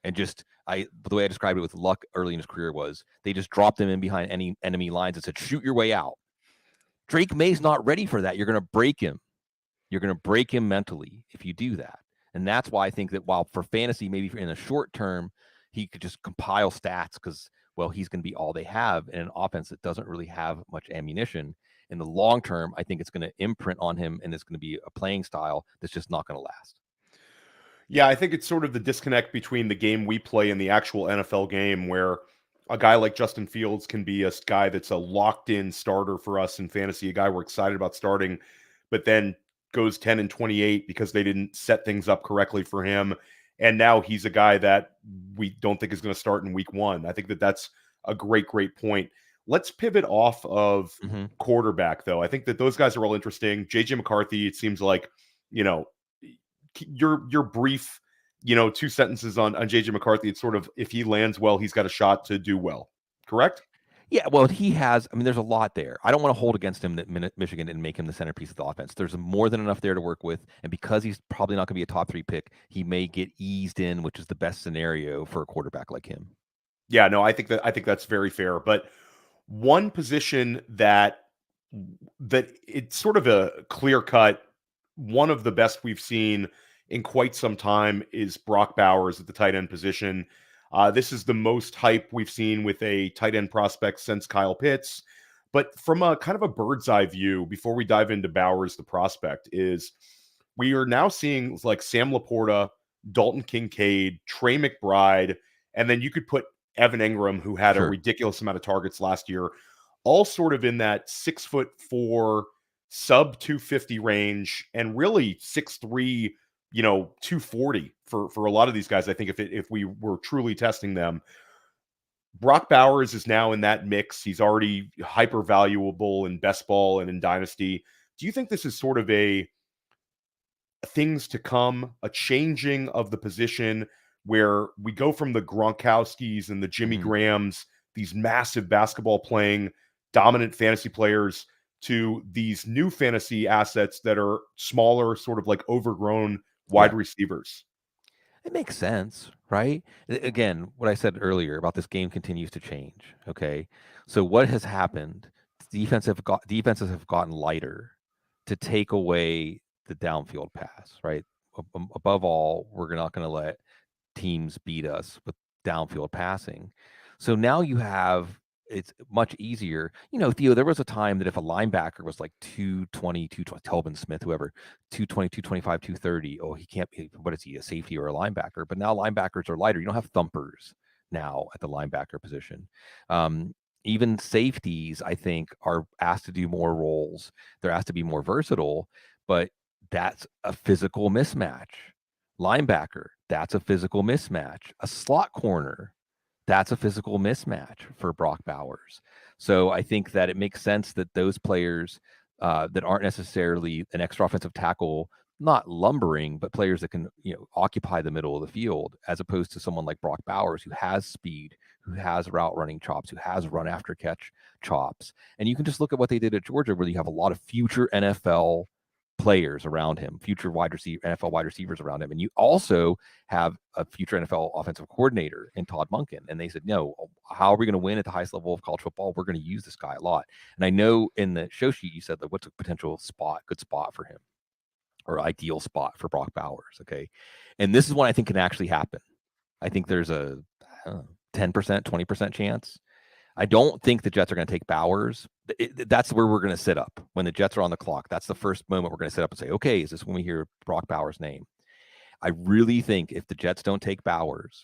and the way I described it with Luck early in his career was they just dropped him in behind any enemy lines and said, shoot your way out. Drake May's not ready for that. You're going to break him. You're going to break him mentally if you do that. And that's why I think that while for fantasy, maybe in the short term, he could just compile stats because, well, he's going to be all they have in an offense that doesn't really have much ammunition. In the long term, I think it's going to imprint on him, and it's going to be a playing style that's just not going to last. Yeah, I think it's sort of the disconnect between the game we play and the actual NFL game, where a guy like Justin Fields can be a guy that's a locked-in starter for us in fantasy, a guy we're excited about starting, but then goes 10-28 because they didn't set things up correctly for him. And now he's a guy that we don't think is going to start in week 1. I think that's a great point. Let's pivot off of quarterback, though. I think that those guys are all interesting. JJ McCarthy, it seems like, you know, your brief, 2 sentences on JJ McCarthy. It's sort of, if he lands well, he's got a shot to do well. Correct? Yeah, well, he has. I mean, there's a lot there. I don't want to hold against him that Michigan didn't make him the centerpiece of the offense. There's more than enough there to work with, and because he's probably not going to be a top 3 pick, he may get eased in, which is the best scenario for a quarterback like him. Yeah, no, I think that's very fair. But one position that it's sort of a clear cut, one of the best we've seen in quite some time is Brock Bowers at the tight end position. This is the most hype we've seen with a tight end prospect since Kyle Pitts. But from a kind of a bird's eye view, before we dive into Bowers, the prospect, is we are now seeing like Sam Laporta, Dalton Kincaid, Trey McBride, and then you could put Evan Ingram, who had a ridiculous amount of targets last year, all sort of in that 6'4", sub 250 range, and really 6'3", 240 for a lot of these guys. I think if we were truly testing them, Brock Bowers is now in that mix. He's already hyper valuable in best ball and in Dynasty. Do you think this is sort of a things to come, a changing of the position where we go from the Gronkowskis and the Jimmy Grahams, these massive basketball playing dominant fantasy players, to these new fantasy assets that are smaller, sort of like overgrown wide receivers? It makes sense, right? Again, what I said earlier about this game continues to change. Okay, so what has happened? Defenses have gotten lighter to take away the downfield pass, right? Above all, we're not going to let teams beat us with downfield passing. So now it's much easier. Theo, there was a time that if a linebacker was like 220, Telvin Smith, whoever, 220, 225, 230, he can't be, what is he, a safety or a linebacker? But now linebackers are lighter. You don't have thumpers now at the linebacker position. Even safeties, I think, are asked to do more roles. They're asked to be more versatile, but that's a physical mismatch. Linebacker, that's a physical mismatch. A slot corner, that's a physical mismatch for Brock Bowers. So I think that it makes sense that those players that aren't necessarily an extra offensive tackle, not lumbering, but players that can occupy the middle of the field, as opposed to someone like Brock Bowers, who has speed, who has route running chops, who has run after catch chops. And you can just look at what they did at Georgia, where you have a lot of future NFL players around him, future NFL wide receivers around him. And you also have a future NFL offensive coordinator in Todd Monken. And they said, no, how are we going to win at the highest level of college football? We're going to use this guy a lot. And I know in the show sheet, you said that what's a potential good spot for him, or ideal spot for Brock Bowers. Okay. And this is what I think can actually happen. I think there's a 10%, 20% chance. I don't think the Jets are going to take Bowers. That's where we're going to sit up when the Jets are on the clock. That's the first moment we're going to sit up and say, okay, is this when we hear Brock Bowers' name? I really think if the Jets don't take Bowers,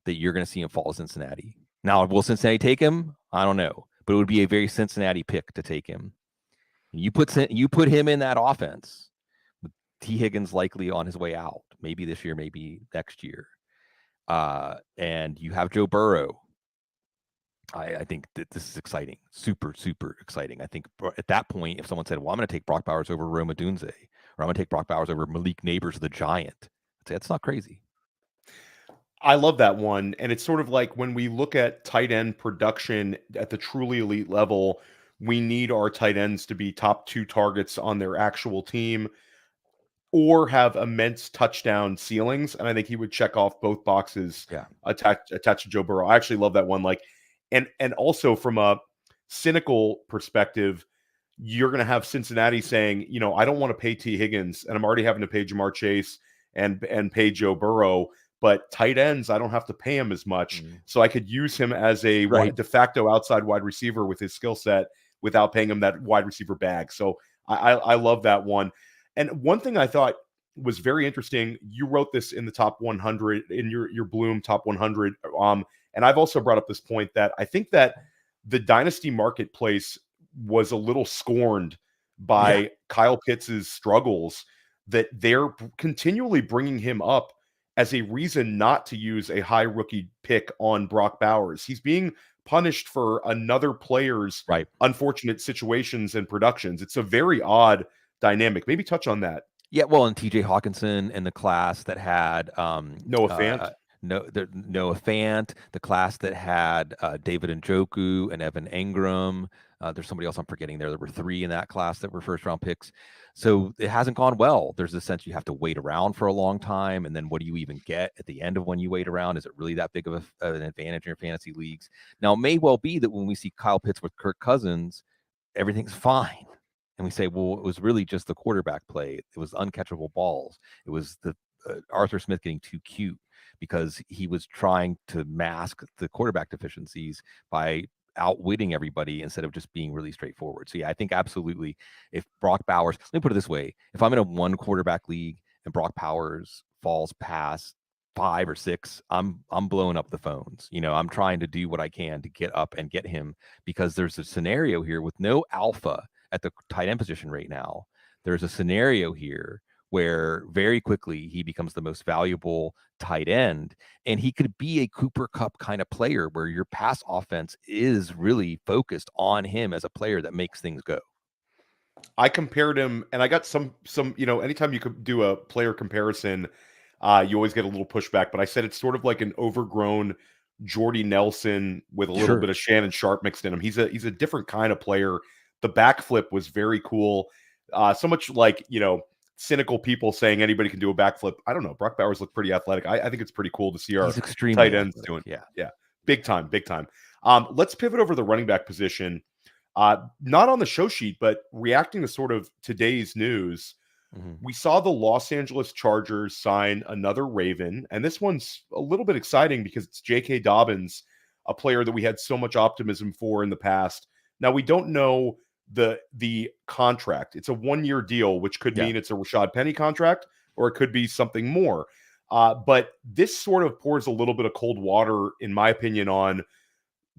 that you're going to see him fall to Cincinnati. Now, will Cincinnati take him? I don't know, but it would be a very Cincinnati pick to take him. You put him in that offense with T. Higgins likely on his way out, maybe this year, maybe next year, and you have Joe Burrow. I think that this is exciting, super, super exciting. I think at that point, if someone said, well, I'm going to take Brock Bowers over Rome Odunze, or I'm going to take Brock Bowers over Malik Nabers, the Giant, I'd say that's not crazy. I love that one. And it's sort of like when we look at tight end production at the truly elite level, we need our tight ends to be top 2 targets on their actual team or have immense touchdown ceilings. And I think he would check off both boxes attached to Joe Burrow. I actually love that one. And also from a cynical perspective, you're going to have Cincinnati saying, I don't want to pay T. Higgins, and I'm already having to pay Jamar Chase and pay Joe Burrow, but tight ends, I don't have to pay him as much. So I could use him as a de facto outside wide receiver with his skill set without paying him that wide receiver bag. So I love that one. And one thing I thought was very interesting, you wrote this in the top 100, in your Bloom top 100. And I've also brought up this point that I think that the Dynasty marketplace was a little scorned by Kyle Pitts' struggles, that they're continually bringing him up as a reason not to use a high rookie pick on Brock Bowers. He's being punished for another player's unfortunate situations and productions. It's a very odd dynamic. Maybe touch on that. Yeah, well, and TJ Hawkinson in the class that had Noah Fant. Noah Fant, the class that had David Njoku and Evan Engram. There's somebody else I'm forgetting there. There were 3 in that class that were first-round picks. So it hasn't gone well. There's a sense you have to wait around for a long time, and then what do you even get at the end of when you wait around? Is it really that big of an advantage in your fantasy leagues? Now, it may well be that when we see Kyle Pitts with Kirk Cousins, everything's fine. And we say, well, it was really just the quarterback play. It was uncatchable balls. It was the Arthur Smith getting too cute because he was trying to mask the quarterback deficiencies by outwitting everybody instead of just being really straightforward. So yeah, I think absolutely if Brock Bowers, let me put it this way, if I'm in a 1 quarterback league and Brock Bowers falls past 5 or 6, I'm blowing up the phones. I'm trying to do what I can to get up and get him, because there's a scenario here with no alpha at the tight end position right now. There's a scenario here where very quickly he becomes the most valuable tight end, and he could be a Cooper Kupp kind of player where your pass offense is really focused on him as a player that makes things go. I compared him, and I got some, anytime you could do a player comparison, you always get a little pushback, but I said it's sort of like an overgrown Jordy Nelson with a little bit of Shannon Sharp mixed in him. He's a different kind of player. The backflip was very cool. So much like, cynical people saying anybody can do a backflip. I don't know. Brock Bowers looked pretty athletic. I think it's pretty cool to see our tight ends doing. Yeah. Big time. Let's pivot over the running back position. Not on the show sheet, but reacting to sort of today's news. Mm-hmm. We saw the Los Angeles Chargers sign another Raven, and this one's a little bit exciting because it's J.K. Dobbins, a player that we had so much optimism for in the past. Now, we don't know the contract. It's a 1-year deal, which could mean it's a Rashad Penny contract, or it could be something more. But this sort of pours a little bit of cold water, in my opinion, on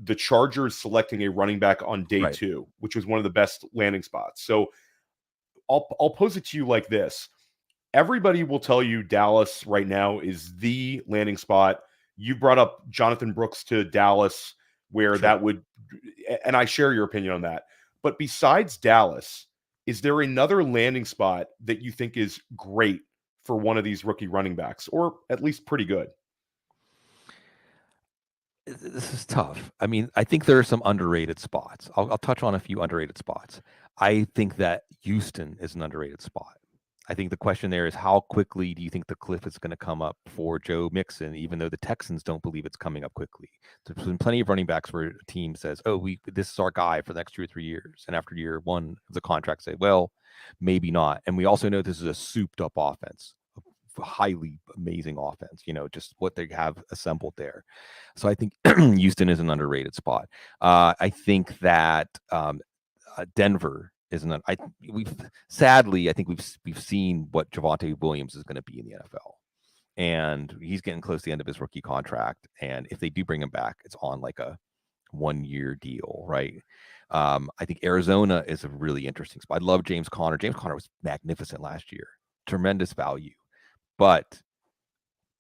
the Chargers selecting a running back on day 2, which was one of the best landing spots. So I'll pose it to you like this. Everybody will tell you Dallas right now is the landing spot. You brought up Jonathon Brooks to Dallas, where that would, and I share your opinion on that. But besides Dallas, is there another landing spot that you think is great for one of these rookie running backs, or at least pretty good? This is tough. I mean, I think there are some underrated spots. I'll touch on a few underrated spots. I think that Houston is an underrated spot. I think the question there is, how quickly do you think the cliff is going to come up for Joe Mixon, even though the Texans don't believe it's coming up quickly? There's been plenty of running backs where a team says, oh, this is our guy for the next 2 or 3 years. And after year 1 of the contract, say, well, maybe not. And we also know this is a souped up offense, a highly amazing offense, just what they have assembled there. So I think Houston is an underrated spot. I think that Denver isn't. I think we've seen what Javonte Williams is going to be in the NFL, and he's getting close to the end of his rookie contract. And if they do bring him back, it's on like a 1-year deal, right? I think Arizona is a really interesting spot. I love James Conner. James Conner was magnificent last year, tremendous value, but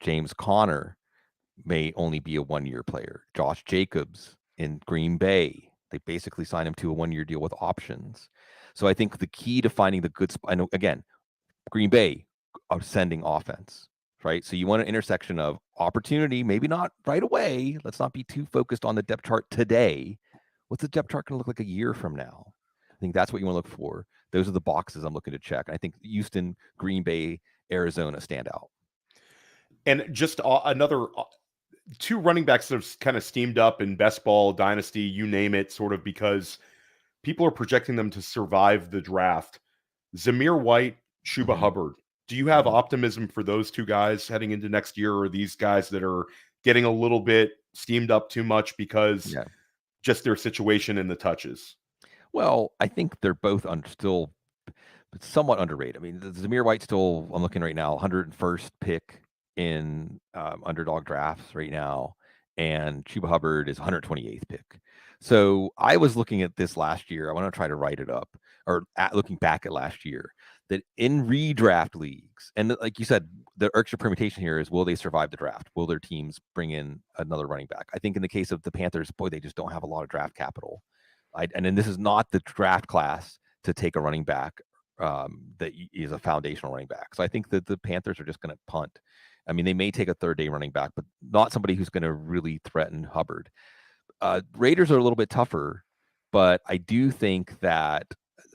James Conner may only be a 1-year player. Josh Jacobs in Green Bay, they basically signed him to a 1-year deal with options. So I think the key to finding the good spot, I know, again, Green Bay ascending offense, right? So you want an intersection of opportunity, maybe not right away. Let's not be too focused on the depth chart today. What's the depth chart going to look like a year from now? I think that's what you want to look for. Those are the boxes I'm looking to check. I think Houston, Green Bay, Arizona stand out. And just another 2 running backs that have kind of steamed up in best ball, dynasty, you name it, sort of because people are projecting them to survive the draft. Zamir White, Chuba Hubbard. Do you have optimism for those 2 guys heading into next year, or these guys that are getting a little bit steamed up too much because just their situation in the touches? Well, I think they're both still somewhat underrated. I mean, Zamir White still, I'm looking right now, 101st pick in underdog drafts right now, and Chuba Hubbard is 128th pick. So I was looking at this last year. I want to try to write it up, or looking back at last year. that in redraft leagues, and like you said, the extra permutation here is, will they survive the draft? Will their teams bring in another running back? I think in the case of the Panthers, boy, they just don't have a lot of draft capital. And then this is not the draft class to take a running back that is a foundational running back. So I think that the Panthers are just going to punt. I mean, they may take a third day running back, but not somebody who's going to really threaten Hubbard. Raiders are a little bit tougher, but I do think that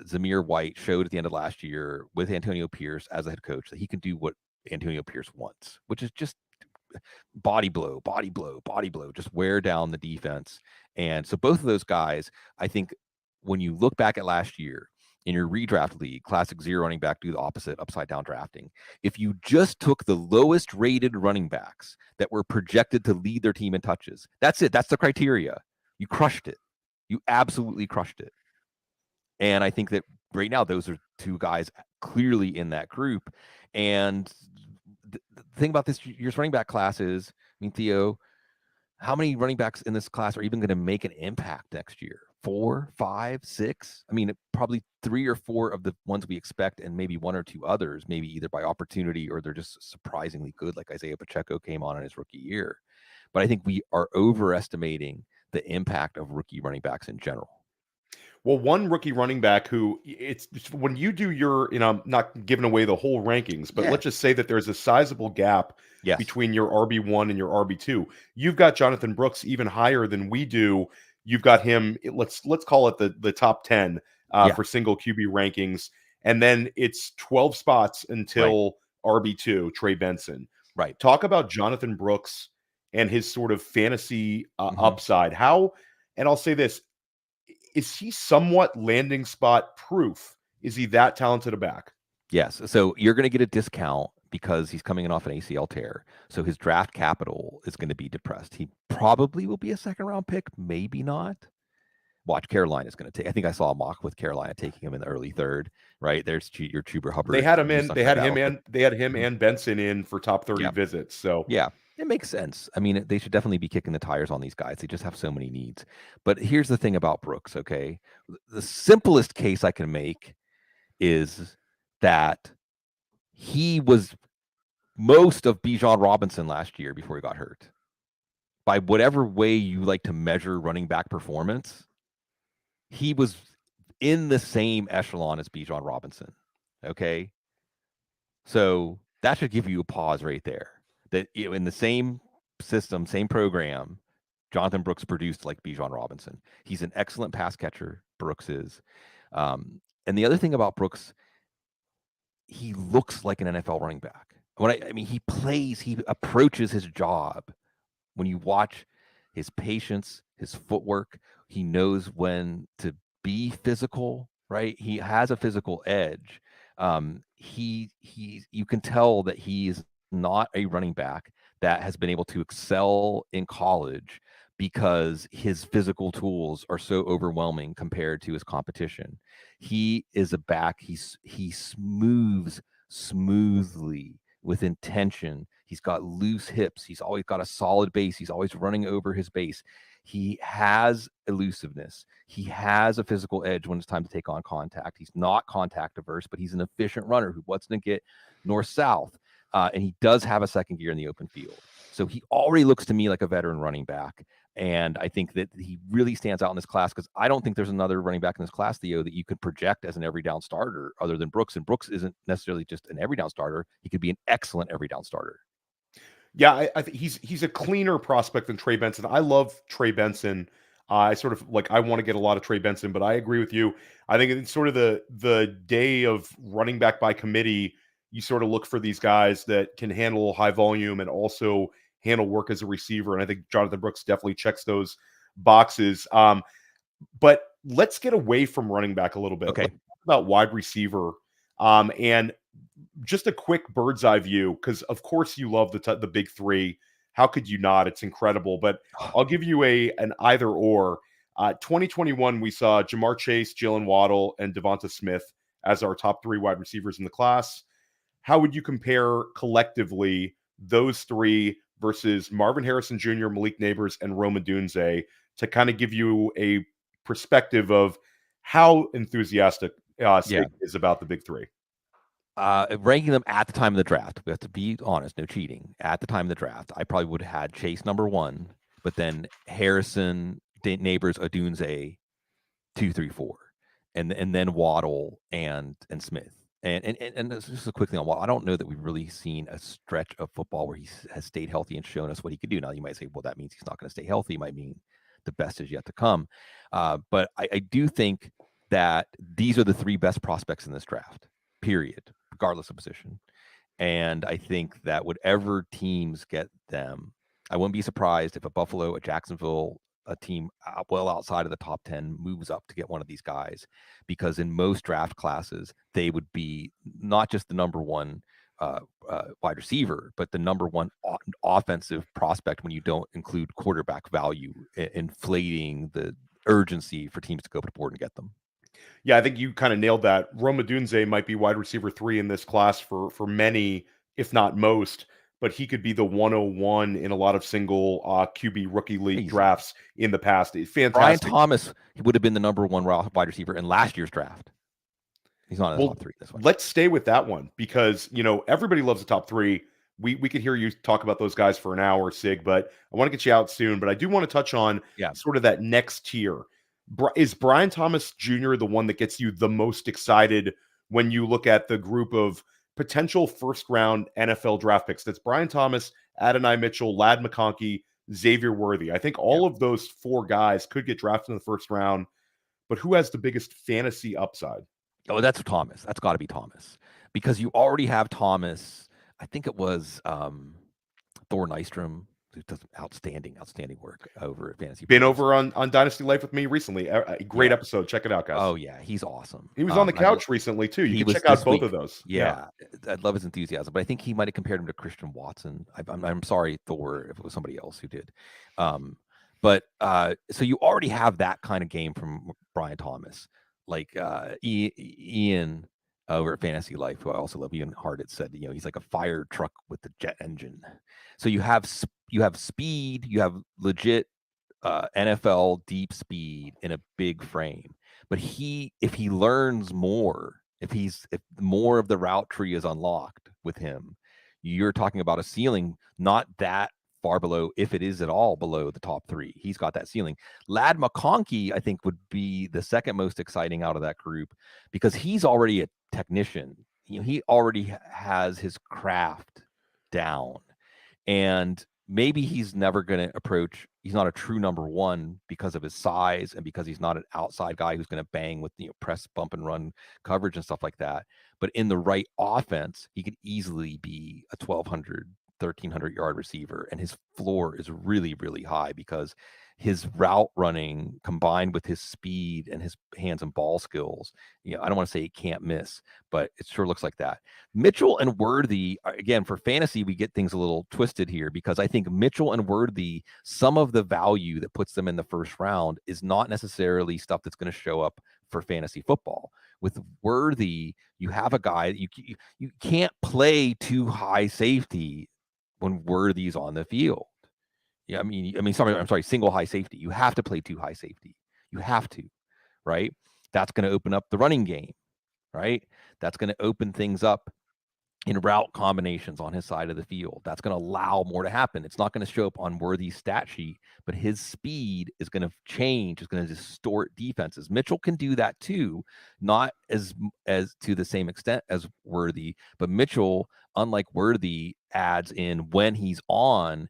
Zamir White showed at the end of last year with Antonio Pierce as a head coach that he can do what Antonio Pierce wants, which is just body blow, just wear down the defense. And so both of those guys, I think when you look back at last year in your redraft league, classic zero running back, do the opposite, upside down drafting. If you just took the lowest rated running backs that were projected to lead their team in touches, that's it. That's the criteria. You crushed it. You absolutely crushed it. And I think that right now, those are two guys clearly in that group. And the thing about this year's running back class is, I mean, Theo, how many running backs in this class are even going to make an impact next year? 4, 5, 6? I mean, probably 3 or 4 of the ones we expect, and maybe 1 or 2 others, maybe either by opportunity or they're just surprisingly good, like Isaiah Pacheco came on in his rookie year. But I think we are overestimating the impact of rookie running backs in general. Well, one rookie running back who it's when you do your, I'm not giving away the whole rankings, but let's just say that there's a sizable gap between your RB1 and your RB2. You've got Jonathon Brooks even higher than we do. You've got him, let's call it the top 10 for single QB rankings. And then it's 12 spots until RB2, Trey Benson. Right. Talk about Jonathon Brooks and his sort of fantasy upside. How, and I'll say this, is he somewhat landing spot proof? Is he that talented a back? Yes. So you're going to get a discount because he's coming in off an ACL tear. So his draft capital is going to be depressed. He probably will be a second round pick, maybe not. Watch, Carolina is going to take. I think I saw a mock with Carolina taking him in the early third. Right there's your Chuba Hubbard. They had him in. They had him and Benson in for top 30 visits. So yeah, it makes sense. I mean, they should definitely be kicking the tires on these guys. They just have so many needs. But here's the thing about Brooks. Okay, the simplest case I can make is that he was most of Bijan Robinson last year before he got hurt. By whatever way you like to measure running back performance, he was in the same echelon as Bijan Robinson. Okay. So that should give you a pause right there. That in the same system, same program, Jonathon Brooks produced like Bijan Robinson. He's an excellent pass catcher, Brooks is. And the other thing about Brooks, he looks like an NFL running back. I mean, he approaches his job. When you watch his patience, his footwork, he knows when to be physical, right? He has a physical edge. You can tell that he's not a running back that has been able to excel in college because his physical tools are so overwhelming compared to his competition. He is a back. He moves smoothly with intention. He's got loose hips. He's always got a solid base. He's always running over his base. He has elusiveness. He has a physical edge when it's time to take on contact. He's not contact averse, but he's an efficient runner who wants to get north-south. And he does have a second gear in the open field. So he already looks to me like a veteran running back. And I think that he really stands out in this class because I don't think there's another running back in this class, Theo, that you could project as an every down starter other than Brooks. And Brooks isn't necessarily just an every down starter. He could be an excellent every down starter. Yeah, I think he's a cleaner prospect than Trey Benson. I love Trey Benson. I sort of I want to get a lot of Trey Benson, but I agree with you. I think it's sort of the day of running back by committee. You sort of look for these guys that can handle high volume and also handle work as a receiver. And I think Jonathon Brooks definitely checks those boxes. But let's get away from running back a little bit. Okay. Let's talk about wide receiver. And just a quick bird's eye view, because of course you love the big three. How could you not? It's incredible. But I'll give you an either or. 2021, we saw Jamar Chase, Jaylen Waddle, and Devonta Smith as our top 3 wide receivers in the class. How would you compare collectively those 3 versus Marvin Harrison Jr., Malik Nabers, and Rome Odunze to kind of give you a perspective of how enthusiastic Sig is about the big 3? Ranking them at the time of the draft, we have to be honest, no cheating. At the time of the draft, I probably would have had Chase number 1, but then Harrison, Nabers, Odunze, 2, 3, 4, and then Waddle and Smith. And just a quick thing on Waddle. I don't know that we've really seen a stretch of football where he has stayed healthy and shown us what he could do. Now you might say, well, that means he's not going to stay healthy. It might mean the best is yet to come. But I do think that these are the 3 best prospects in this draft, period, regardless of position. And I think that whatever teams get them, I wouldn't be surprised if a Buffalo, a Jacksonville, a team well outside of the top 10 moves up to get one of these guys, because in most draft classes, they would be not just the number 1 wide receiver, but the number 1 offensive prospect when you don't include quarterback value, inflating the urgency for teams to go up the board and get them. Yeah, I think you kind of nailed that. Rome Odunze might be wide receiver 3 in this class for many, if not most, but he could be the 101 in a lot of single QB rookie league drafts in the past. Fantastic. Brian Thomas would have been the number 1 wide receiver in last year's draft. He's not in the top 3 this one. Let's stay with that one because, everybody loves the top 3. We could hear you talk about those guys for an hour, Sig, but I want to get you out soon. But I do want to touch on sort of that next tier. Is Brian Thomas Jr. the one that gets you the most excited when you look at the group of potential first-round NFL draft picks? That's Brian Thomas, Adonai Mitchell, Ladd McConkey, Xavier Worthy. I think all of those 4 guys could get drafted in the first round, but who has the biggest fantasy upside? Oh, that's Thomas. That's got to be Thomas, because you already have Thomas. I think it was Thor Nystrom, who does outstanding work over at Fantasy. Been over on Dynasty Life with me recently. A great episode. Check it out, guys. Oh, yeah. He's awesome. He was on the couch recently, too. You can check out both of those. Yeah. I love his enthusiasm, but I think he might have compared him to Christian Watson. I'm sorry, Thor, if it was somebody else who did. But so you already have that kind of game from Brian Thomas. Like Ian over at Fantasy Life, who I also love, Ian Hardit, said, he's like a fire truck with the jet engine. So you have speed, you have legit NFL deep speed in a big frame. But if he learns more, if more of the route tree is unlocked with him, you're talking about a ceiling not that far below, if it is at all below the top 3. He's got that ceiling. Ladd McConkey, I think, would be the second most exciting out of that group, because he's already a technician. He already has his craft down, and maybe he's never going to approach. He's not a true number 1 because of his size and because he's not an outside guy who's going to bang with press, bump, and run coverage and stuff like that. But in the right offense, he could easily be a 1,300 yard receiver, and his floor is really, really high because his route running combined with his speed and his hands and ball skills, I don't want to say he can't miss, but it sure looks like that. Mitchell and Worthy, again, for fantasy, we get things a little twisted here, because I think Mitchell and Worthy, some of the value that puts them in the first round is not necessarily stuff that's going to show up for fantasy football. With Worthy, you have a guy you can't play too high safety when Worthy's on the field. Yeah, I'm sorry, single high safety. You have to play 2 high safety. You have to, right? That's going to open up the running game, right? That's going to open things up in route combinations on his side of the field. That's going to allow more to happen. It's not going to show up on Worthy's stat sheet, but his speed is going to change. It's going to distort defenses. Mitchell can do that too, not as to the same extent as Worthy, but Mitchell, unlike Worthy, adds in when he's on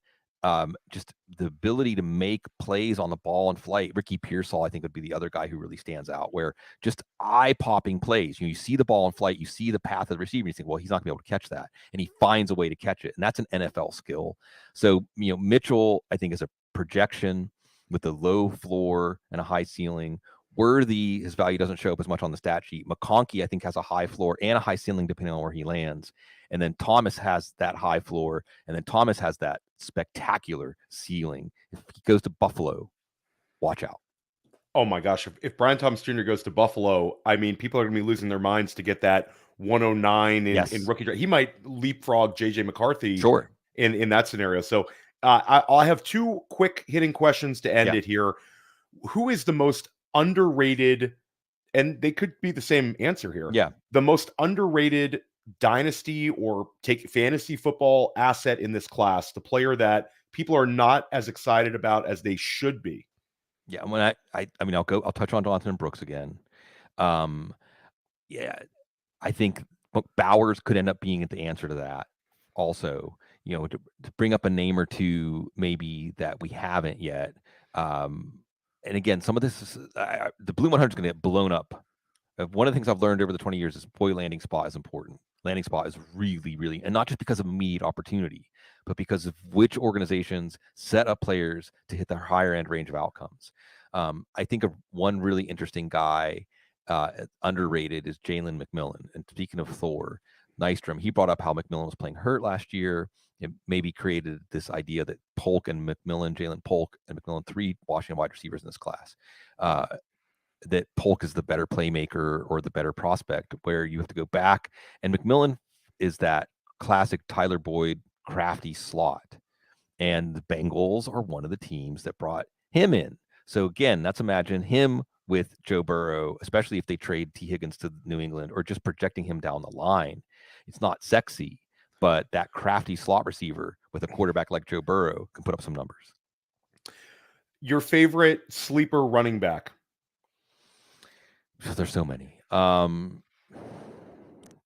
just the ability to make plays on the ball in flight. Ricky Pearsall, I think, would be the other guy who really stands out, where just eye-popping plays. You see the ball in flight, you see the path of the receiver, you think, well, he's not going to be able to catch that, and he finds a way to catch it, and that's an NFL skill. So, Mitchell, I think, is a projection with a low floor and a high ceiling. Worthy, his value doesn't show up as much on the stat sheet. McConkey, I think, has a high floor and a high ceiling depending on where he lands. And then Thomas has that high floor, and then Thomas has that spectacular ceiling. If he goes to Buffalo, watch out. Oh my gosh. If Brian Thomas Jr. goes to Buffalo, people are going to be losing their minds to get that 109 in rookie draft. He might leapfrog JJ McCarthy in that scenario. So I'll have 2 quick hitting questions to end it here. Who is the most underrated, and they could be the same answer here. Yeah. The most underrated dynasty or take fantasy football asset in this class, the player that people are not as excited about as they should be? Yeah, when I mean, I'll touch on Jonathon Brooks again. Yeah, I think Bowers could end up being the answer to that. Also, to bring up a name or two maybe that we haven't yet. And again, some of this is the Blue 100 is going to get blown up. One of the things I've learned over the 20 years is landing spot is important. Landing spot is really, really, and not just because of immediate opportunity, but because of which organizations set up players to hit their higher end range of outcomes. I think of one really interesting guy, underrated, is Jaylen McMillan. And speaking of Thor, Nystrom, he brought up how McMillan was playing hurt last year. It maybe created this idea that Polk and McMillan, Jaylen Polk and McMillan, 3 Washington wide receivers in this class, that Polk is the better playmaker or the better prospect, where you have to go back. And McMillan is that classic Tyler Boyd crafty slot. And the Bengals are one of the teams that brought him in. So again, let's imagine him with Joe Burrow, especially if they trade T. Higgins to New England, or just projecting him down the line. It's not sexy, but that crafty slot receiver with a quarterback like Joe Burrow can put up some numbers. Your favorite sleeper running back? There's so many.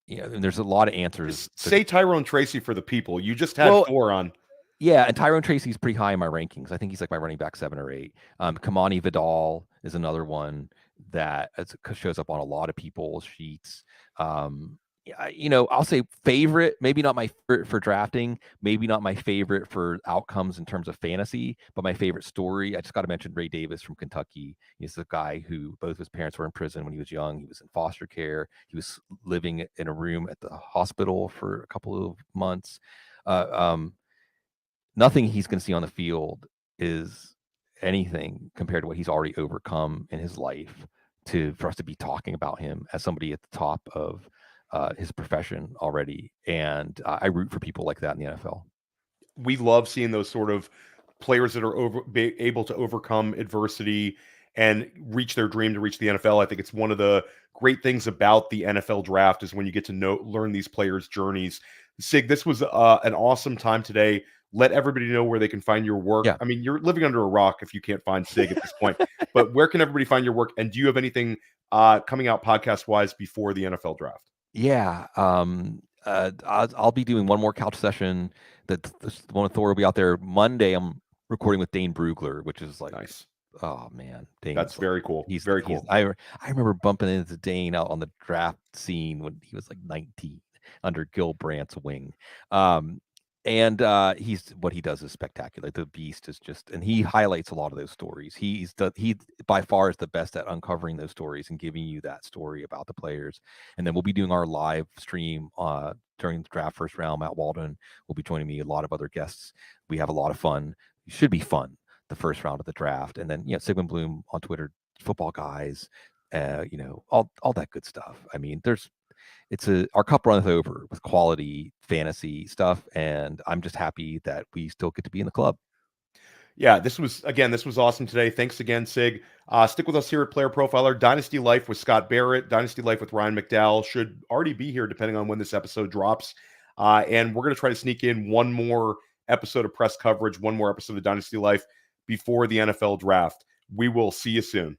There's a lot of answers. Say Tyrone Tracy for the people. You just had 4 on. Yeah, and Tyrone Tracy's pretty high in my rankings. I think he's like my running back 7 or 8. Kamani Vidal is another one that shows up on a lot of people's sheets. I'll say favorite, maybe not my favorite for drafting, maybe not my favorite for outcomes in terms of fantasy, but my favorite story. I just got to mention Ray Davis from Kentucky. He's the guy who both his parents were in prison when he was young. He was in foster care. He was living in a room at the hospital for a couple of months. Nothing he's going to see on the field is anything compared to what he's already overcome in his life for us to be talking about him as somebody at the top of his profession already. And I root for people like that in the NFL. We love seeing those sort of players that are able to overcome adversity and reach their dream to reach the NFL. I think it's one of the great things about the NFL draft is when you get to learn these players' journeys. Sig, this was an awesome time today. Let everybody know where they can find your work. Yeah. I mean, you're living under a rock if you can't find Sig at this point. But where can everybody find your work? And do you have anything coming out podcast-wise before the NFL draft? Yeah. I'll be doing one more couch session. That one with Thor will be out there Monday. I'm recording with Dane Brugler, which is like nice. Oh man, Dane, that's very cool. He's very cool. I remember bumping into Dane out on the draft scene when he was like 19 under Gil Brandt's wing. And what he does is spectacular. The beast is just, and he highlights a lot of those stories. He by far is the best at uncovering those stories and giving you that story about the players. And then we'll be doing our live stream during the draft first round. Matt Walden will be joining me. A lot of other guests. We have a lot of fun. It should be fun the first round of the draft. And then Sigmund Bloom on Twitter, football guys, all that good stuff. I mean, our cup runneth over with quality fantasy stuff, and I'm just happy that we still get to be in the club. Yeah, this was awesome today. Thanks again, Sig. Stick with us here at Player Profiler. Dynasty Life with Scott Barrett, Dynasty Life with Ryan McDowell should already be here depending on when this episode drops. And we're going to try to sneak in one more episode of press coverage, one more episode of Dynasty Life before the NFL draft. We will see you soon.